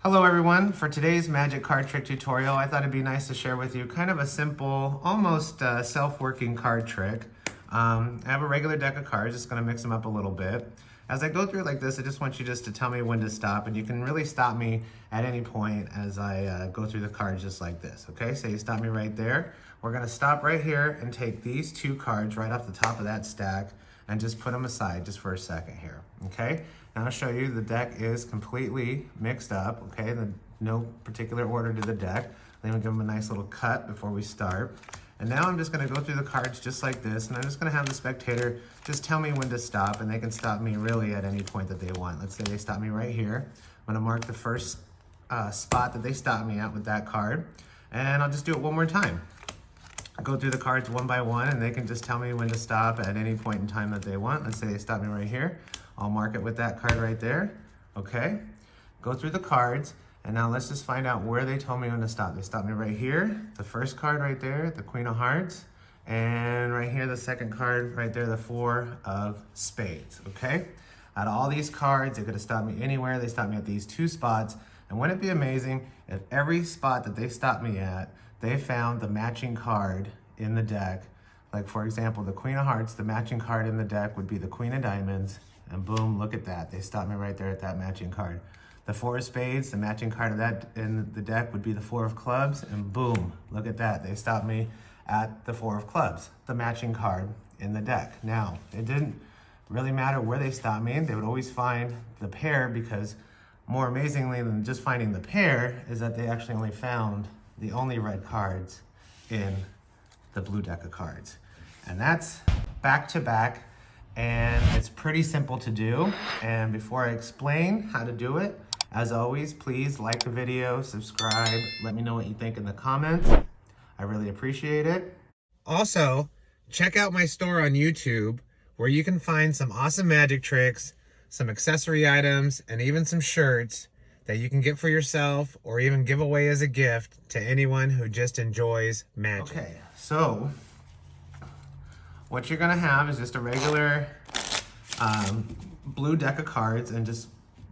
Hello everyone. For today's magic card trick tutorial, I thought it'd be nice to share with you kind of a simple, almost self-working card trick. I have a regular deck of cards, just gonna mix them up a little bit. As I go through it like this, I just want you just to tell me when to stop, and you can really stop me at any point as I go through the cards just like this, okay? So you stop me right there. We're gonna stop right here and take these two cards right off the top of that stack and just put them aside just for a second here, okay? Now I'll show you the deck is completely mixed up, okay? No particular order to the deck. Then we'll give them a nice little cut before we start. And now I'm just gonna go through the cards just like this, and I'm just gonna have the spectator just tell me when to stop, and they can stop me really at any point that they want. Let's say they stop me right here. I'm gonna mark the first spot that they stop me at with that card, and I'll just do it one more time. Go through the cards one by one, and they can just tell me when to stop at any point in time that they want. Let's say they stop me right here. I'll mark it with that card right there, okay? Go through the cards, and now let's just find out where they told me when to stop. They stopped me right here, the first card right there, the Queen of Hearts, and right here, the second card right there, the Four of Spades, okay? Out of all these cards, they could have stopped me anywhere. They stopped me at these two spots, and wouldn't it be amazing if every spot that they stopped me at, they found the matching card in the deck. Like for example, the Queen of Hearts, the matching card in the deck would be the Queen of Diamonds, and boom, look at that. They stopped me right there at that matching card. The Four of Spades, the matching card of that in the deck would be the Four of Clubs, and boom, look at that. They stopped me at the Four of Clubs, the matching card in the deck. Now, it didn't really matter where they stopped me. They would always find the pair, because more amazingly than just finding the pair is that they actually only found the only red cards in the blue deck of cards. And that's back to back, and it's pretty simple to do. And before I explain how to do it, as always, please like the video, subscribe, let me know what you think in the comments. I really appreciate it. Also, check out my store on YouTube, where you can find some awesome magic tricks, some accessory items, and even some shirts that you can get for yourself or even give away as a gift to anyone who just enjoys magic. Okay, so what you're gonna have is just a regular blue deck of cards, and just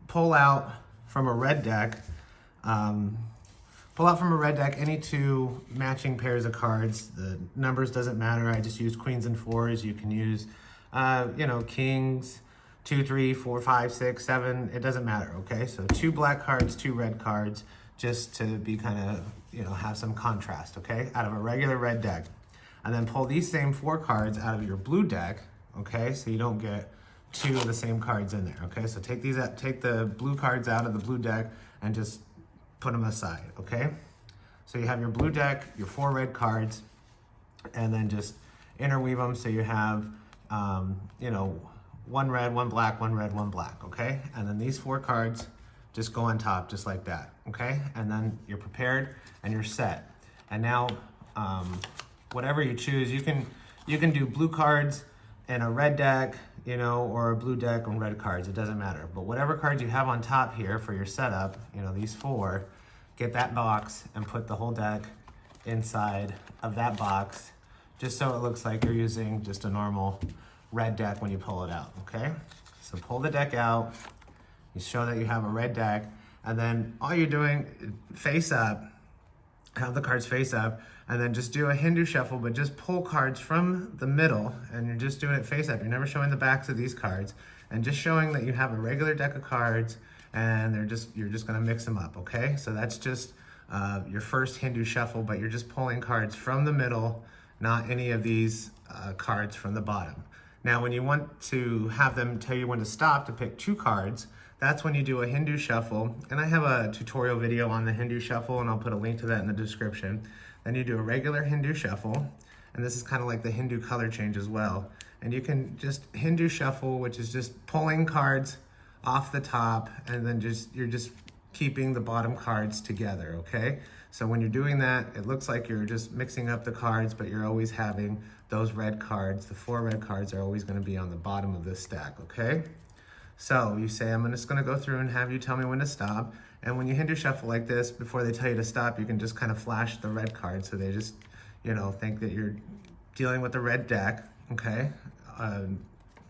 pull out from a red deck, any two matching pairs of cards. The numbers doesn't matter. I just use queens and fours. You can use, kings, 2, 3, 4, 5, 6, 7, it doesn't matter, okay? So two black cards, two red cards, just to be kind of, have some contrast, okay? Out of a regular red deck. And then pull these same four cards out of your blue deck, okay? So you don't get two of the same cards in there, okay? So take the blue cards out of the blue deck and just put them aside, okay? So you have your blue deck, your four red cards, and then just interweave them so you have, one red, one black, one red, one black, okay? And then these four cards just go on top just like that, okay? And then you're prepared and you're set. And now, whatever you choose, you can do blue cards in a red deck, or a blue deck and red cards, it doesn't matter. But whatever cards you have on top here for your setup, these four, get that box and put the whole deck inside of that box, just so it looks like you're using just a normal red deck when you pull it out, okay? So pull the deck out, you show that you have a red deck, and then all you're doing, face up, have the cards face up, and then just do a Hindu shuffle, but just pull cards from the middle, and you're just doing it face up. You're never showing the backs of these cards, and just showing that you have a regular deck of cards, and you're just gonna mix them up, okay? So that's just your first Hindu shuffle, but you're just pulling cards from the middle, not any of these cards from the bottom. Now, when you want to have them tell you when to stop to pick two cards, that's when you do a Hindu shuffle. And I have a tutorial video on the Hindu shuffle, and I'll put a link to that in the description. Then you do a regular Hindu shuffle, and this is kind of like the Hindu color change as well. And you can just Hindu shuffle, which is just pulling cards off the top, and then you're just keeping the bottom cards together, okay? So when you're doing that, it looks like you're just mixing up the cards, but you're always having those red cards. The four red cards are always gonna be on the bottom of this stack, okay? So you say, I'm just gonna go through and have you tell me when to stop. And when you Hindu shuffle like this, before they tell you to stop, you can just kind of flash the red card, so they just, think that you're dealing with the red deck, okay?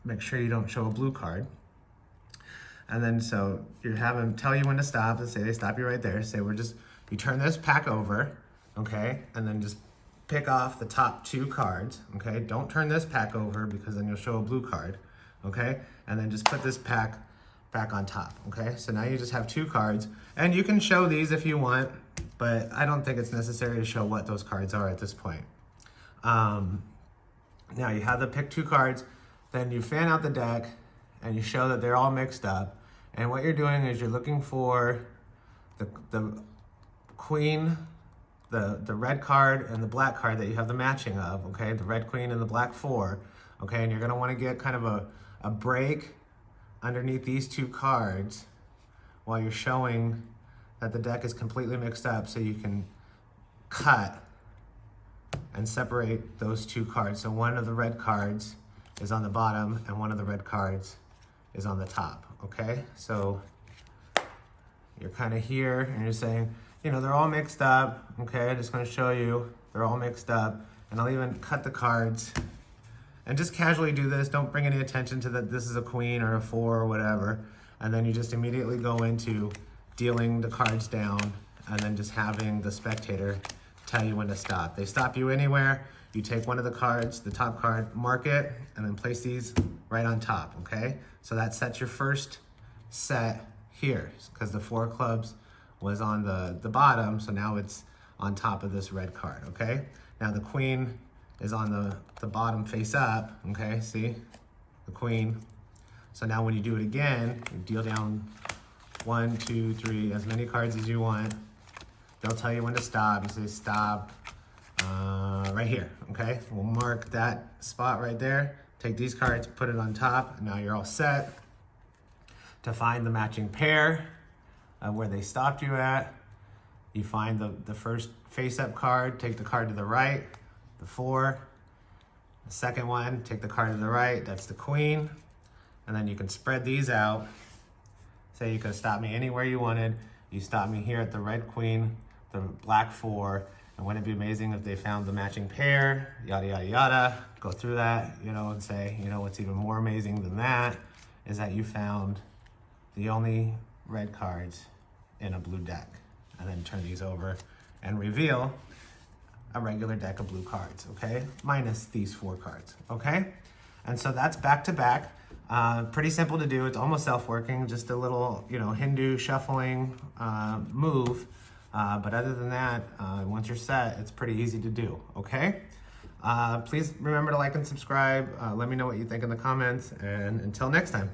Make sure you don't show a blue card. And then so you have them tell you when to stop, and say they stop you right there. Say you turn this pack over, okay? And then just pick off the top 2 cards, okay? Don't turn this pack over because then you'll show a blue card, okay? And then just put this pack back on top, okay? So now you just have 2 cards, and you can show these if you want, but I don't think it's necessary to show what those cards are at this point. Now you have the pick 2 cards, then you fan out the deck, and you show that they're all mixed up. And what you're doing is you're looking for the queen, the red card, and the black card that you have the matching of, okay? The red queen and the black 4, okay? And you're gonna wanna get kind of a break underneath these 2 cards while you're showing that the deck is completely mixed up, so you can cut and separate those 2 cards. So one of the red cards is on the bottom and one of the red cards is on the top, okay? So you're kind of here and you're saying, you know, they're all mixed up, okay? I'm just gonna show you, they're all mixed up, and I'll even cut the cards and just casually do this. Don't bring any attention to that this is a queen or a 4 or whatever. And then you just immediately go into dealing the cards down and then just having the spectator tell you when to stop. They stop you anywhere, you take one of the cards, the top card, mark it, and then place these right on top, okay? So that sets your first set here, because the 4 clubs was on the bottom, so now it's on top of this red card, okay? Now the queen is on the bottom face up, okay? See, the queen. So now when you do it again, you deal down 1, 2, 3, as many cards as you want. They'll tell you when to stop. You say stop right here, okay? We'll mark that spot right there. Take these cards, put it on top, and now you're all set to find the matching pair of where they stopped you at. You find the first face-up card, take the card to the right, the 4. The second one, take the card to the right, that's the queen. And then you can spread these out. Say you could stop me anywhere you wanted. You stop me here at the red queen, the black 4, and wouldn't it be amazing if they found the matching pair, yada, yada, yada. Go through that, you know, and say, you know, what's even more amazing than that is that you found the only red cards in a blue deck. And then turn these over and reveal a regular deck of blue cards, okay? Minus these 4 cards, okay? And so that's back to back. Pretty simple to do. It's almost self-working, just a little, you know, Hindu shuffling move. But other than that, once you're set, it's pretty easy to do, okay? Please remember to like and subscribe. Let me know what you think in the comments, and until next time.